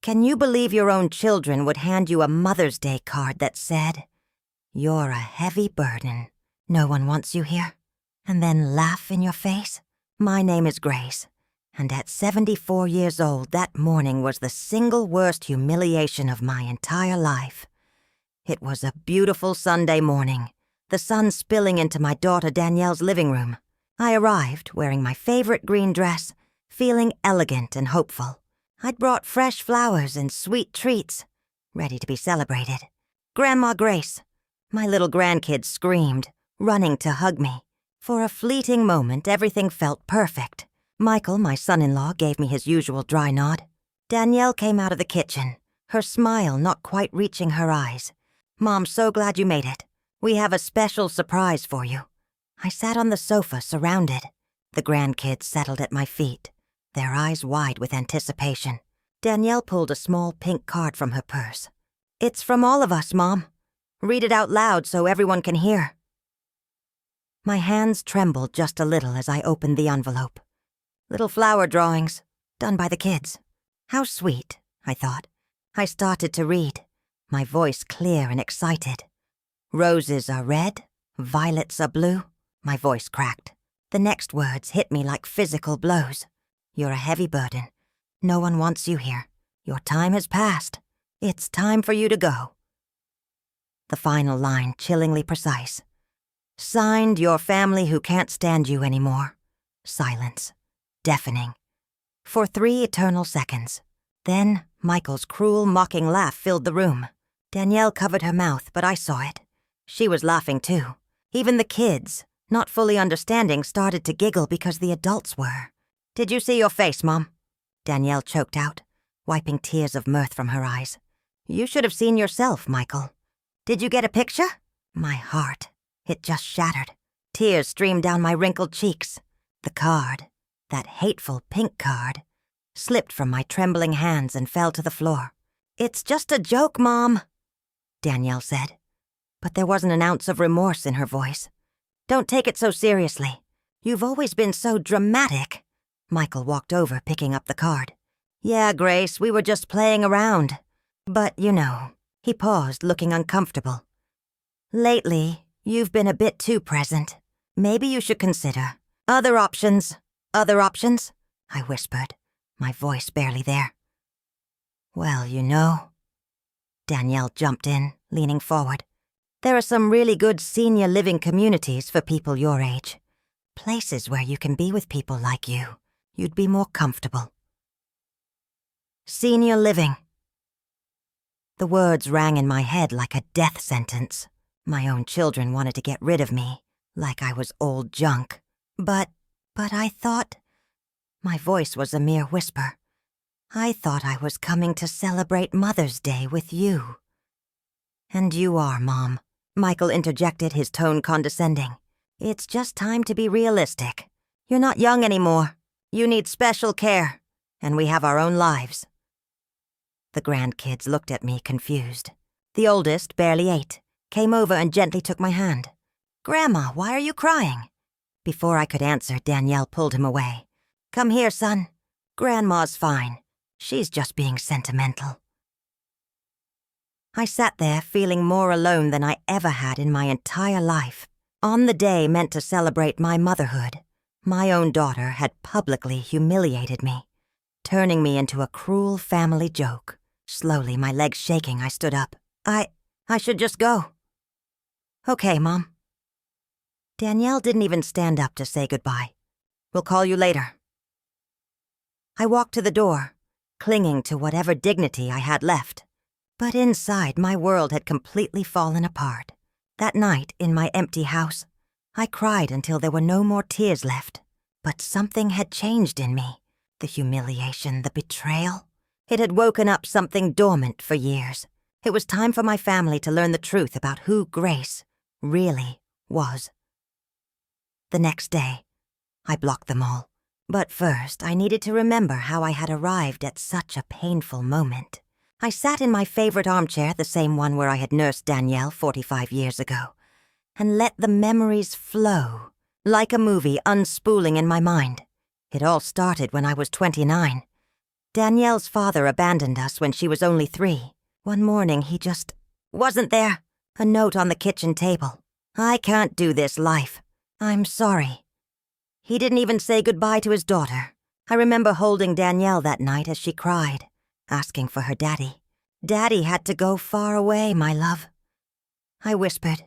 Can you believe your own children would hand you a Mother's Day card that said, "You're a heavy burden. No one wants you here," and then laugh in your face? My name is Grace, and at 74 years old, that morning was the single worst humiliation of my entire life. It was a beautiful Sunday morning, the sun spilling into my daughter Danielle's living room. I arrived wearing my favorite green dress, feeling elegant and hopeful. I'd brought fresh flowers and sweet treats, ready to be celebrated. Grandma Grace. My little grandkids screamed, running to hug me. For a fleeting moment, everything felt perfect. Michael, my son-in-law, gave me his usual dry nod. Danielle came out of the kitchen, her smile not quite reaching her eyes. "Mom, so glad you made it. We have a special surprise for you." I sat on the sofa, surrounded. The grandkids settled at my feet, their eyes wide with anticipation. Danielle pulled a small pink card from her purse. "It's from all of us, Mom. Read it out loud so everyone can hear." My hands trembled just a little as I opened the envelope. Little flower drawings, done by the kids. How sweet, I thought. I started to read, my voice clear and excited. "Roses are red, violets are blue." My voice cracked. The next words hit me like physical blows. "You're a heavy burden. No one wants you here. Your time has passed. It's time for you to go." The final line chillingly precise. "Signed, your family who can't stand you anymore." Silence. Deafening. For 3 eternal seconds. Then Michael's cruel, mocking laugh filled the room. Danielle covered her mouth, but I saw it. She was laughing too. Even the kids, not fully understanding, started to giggle because the adults were. "Did you see your face, Mom?" Danielle choked out, wiping tears of mirth from her eyes. "You should have seen yourself, Michael. Did you get a picture?" My heart. It just shattered. Tears streamed down my wrinkled cheeks. The card, that hateful pink card, slipped from my trembling hands and fell to the floor. "It's just a joke, Mom," Danielle said. But there wasn't an ounce of remorse in her voice. "Don't take it so seriously. You've always been so dramatic." Michael walked over, picking up the card. "Yeah, Grace, we were just playing around. But, you know," he paused, looking uncomfortable. "Lately, you've been a bit too present. Maybe you should consider other options." "Other options?" I whispered, my voice barely there. "Well, you know," Danielle jumped in, leaning forward. "There are some really good senior living communities for people your age. Places where you can be with people like you. You'd be more comfortable." Senior living. The words rang in my head like a death sentence. My own children wanted to get rid of me, like I was old junk. But I thought... My voice was a mere whisper. "I thought I was coming to celebrate Mother's Day with you." "And you are, Mom," Michael interjected, his tone condescending. "It's just time to be realistic. You're not young anymore. You need special care, and we have our own lives." The grandkids looked at me confused. The oldest, barely 8, came over and gently took my hand. "Grandma, why are you crying?" Before I could answer, Danielle pulled him away. "Come here, son. Grandma's fine. She's just being sentimental." I sat there feeling more alone than I ever had in my entire life. On the day meant to celebrate my motherhood, my own daughter had publicly humiliated me, turning me into a cruel family joke. Slowly, my legs shaking, I stood up. I should just go." "Okay, Mom." Danielle didn't even stand up to say goodbye. "We'll call you later." I walked to the door, clinging to whatever dignity I had left. But inside, my world had completely fallen apart. That night, in my empty house, I cried until there were no more tears left. But something had changed in me. The humiliation, the betrayal. It had woken up something dormant for years. It was time for my family to learn the truth about who Grace really was. The next day, I blocked them all. But first, I needed to remember how I had arrived at such a painful moment. I sat in my favorite armchair, the same one where I had nursed Danielle 45 years ago, and let the memories flow, like a movie unspooling in my mind. It all started when I was 29. Danielle's father abandoned us when she was only 3. One morning he just wasn't there. A note on the kitchen table. "I can't do this life. I'm sorry." He didn't even say goodbye to his daughter. I remember holding Danielle that night as she cried, asking for her daddy. "Daddy had to go far away, my love." I whispered,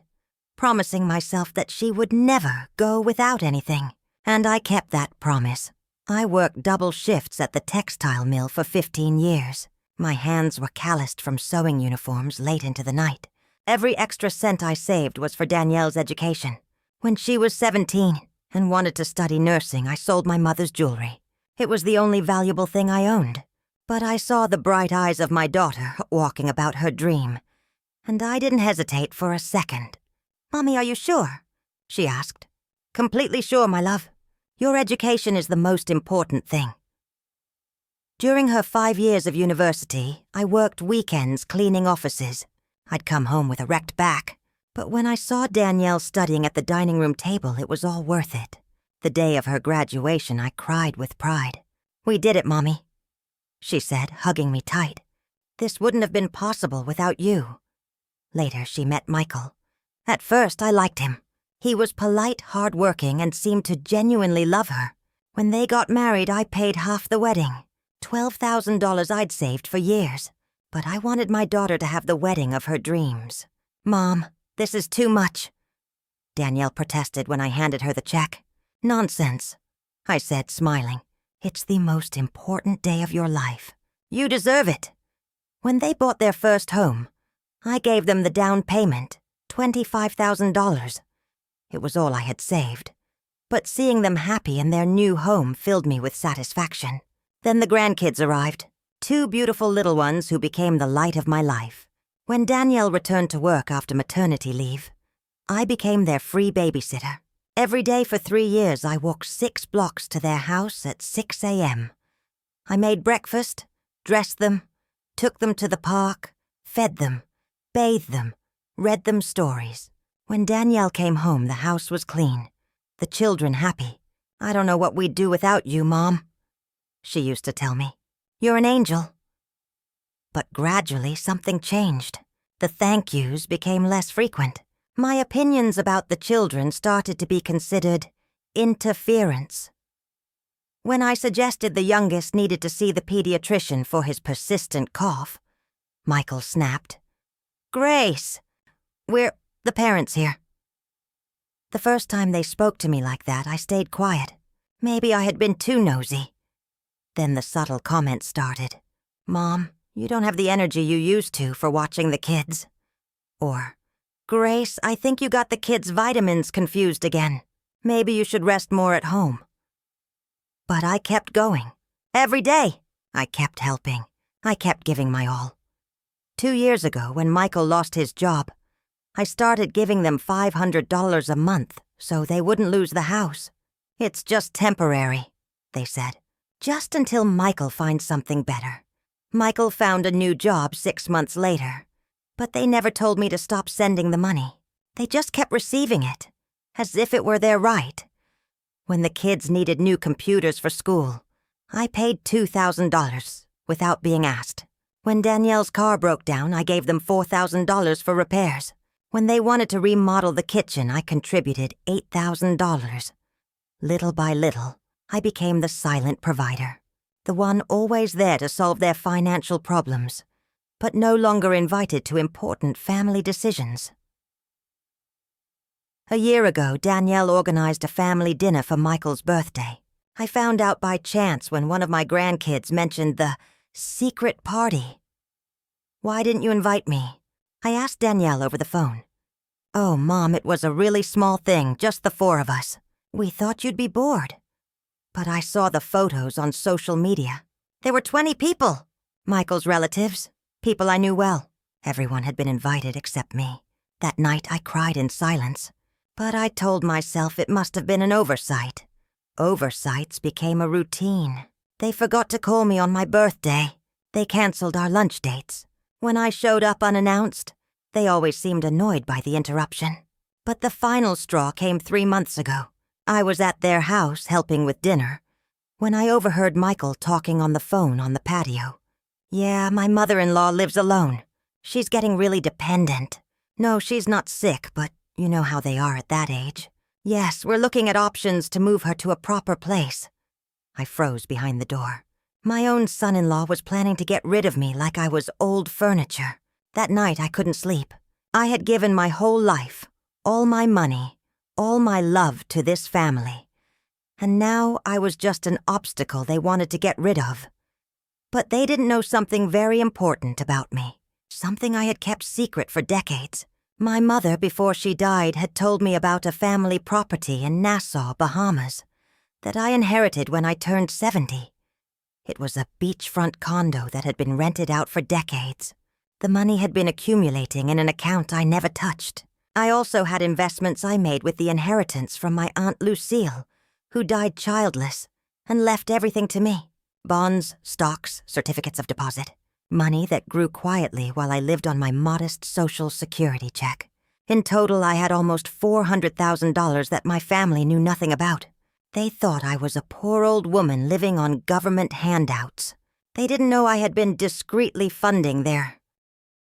promising myself that she would never go without anything, and I kept that promise. I worked double shifts at the textile mill for 15 years. My hands were calloused from sewing uniforms late into the night. Every extra cent I saved was for Danielle's education. When she was 17 and wanted to study nursing, I sold my mother's jewelry. It was the only valuable thing I owned. But I saw the bright eyes of my daughter walking about her dream, and I didn't hesitate for a second. "Mommy, are you sure?" she asked. "Completely sure, my love. Your education is the most important thing." During her 5 years of university, I worked weekends cleaning offices. I'd come home with a wrecked back. But when I saw Danielle studying at the dining room table, it was all worth it. The day of her graduation, I cried with pride. "We did it, Mommy," she said, hugging me tight. "This wouldn't have been possible without you." Later, she met Michael. At first, I liked him. He was polite, hard-working, and seemed to genuinely love her. When they got married, I paid half the wedding, $12,000 I'd saved for years. But I wanted my daughter to have the wedding of her dreams. "Mom, this is too much," Danielle protested when I handed her the check. "Nonsense," I said, smiling. "It's the most important day of your life. You deserve it." When they bought their first home, I gave them the down payment, $25,000. It was all I had saved. But seeing them happy in their new home filled me with satisfaction. Then the grandkids arrived. 2 beautiful little ones who became the light of my life. When Danielle returned to work after maternity leave, I became their free babysitter. Every day for 3 years, I walked 6 blocks to their house at 6 a.m. I made breakfast, dressed them, took them to the park, fed them, bathed them, read them stories. When Danielle came home, the house was clean, the children happy. "I don't know what we'd do without you, Mom," she used to tell me. "You're an angel." But gradually something changed. The thank yous became less frequent. My opinions about the children started to be considered interference. When I suggested the youngest needed to see the pediatrician for his persistent cough, Michael snapped, "Grace, we're the parents here." The first time they spoke to me like that, I stayed quiet. Maybe I had been too nosy. Then the subtle comment started. "Mom, you don't have the energy you used to for watching the kids." Or, "Grace, I think you got the kids' vitamins confused again. Maybe you should rest more at home." But I kept going. Every day, I kept helping. I kept giving my all. 2 years ago, when Michael lost his job, I started giving them $500 a month so they wouldn't lose the house. "It's just temporary," they said. "Just until Michael finds something better." Michael found a new job 6 months later, but they never told me to stop sending the money. They just kept receiving it, as if it were their right. When the kids needed new computers for school, I paid $2,000 without being asked. When Danielle's car broke down, I gave them $4,000 for repairs. When they wanted to remodel the kitchen, I contributed $8,000. Little by little, I became the silent provider, the one always there to solve their financial problems, but no longer invited to important family decisions. A year ago, Danielle organized a family dinner for Michael's birthday. I found out by chance when one of my grandkids mentioned the secret party. "Why didn't you invite me?" I asked Danielle over the phone. "Oh, Mom, it was a really small thing, just the 4 of us. We thought you'd be bored." But I saw the photos on social media. There were 20 people. Michael's relatives, people I knew well. Everyone had been invited except me. That night I cried in silence. But I told myself it must have been an oversight. Oversights became a routine. They forgot to call me on my birthday. They canceled our lunch dates. When I showed up unannounced, they always seemed annoyed by the interruption. But the final straw came 3 months ago. I was at their house helping with dinner, when I overheard Michael talking on the phone on the patio. Yeah, my mother-in-law lives alone. She's getting really dependent. No, she's not sick, but you know how they are at that age. Yes, we're looking at options to move her to a proper place. I froze behind the door. My own son-in-law was planning to get rid of me like I was old furniture. That night I couldn't sleep. I had given my whole life, all my money, all my love to this family. And now I was just an obstacle they wanted to get rid of. But they didn't know something very important about me, something I had kept secret for decades. My mother, before she died, had told me about a family property in Nassau, Bahamas, that I inherited when I turned 70. It was a beachfront condo that had been rented out for decades. The money had been accumulating in an account I never touched. I also had investments I made with the inheritance from my Aunt Lucille, who died childless, and left everything to me. Bonds, stocks, certificates of deposit. Money that grew quietly while I lived on my modest Social Security check. In total, I had almost $400,000 that my family knew nothing about. They thought I was a poor old woman living on government handouts. They didn't know I had been discreetly funding their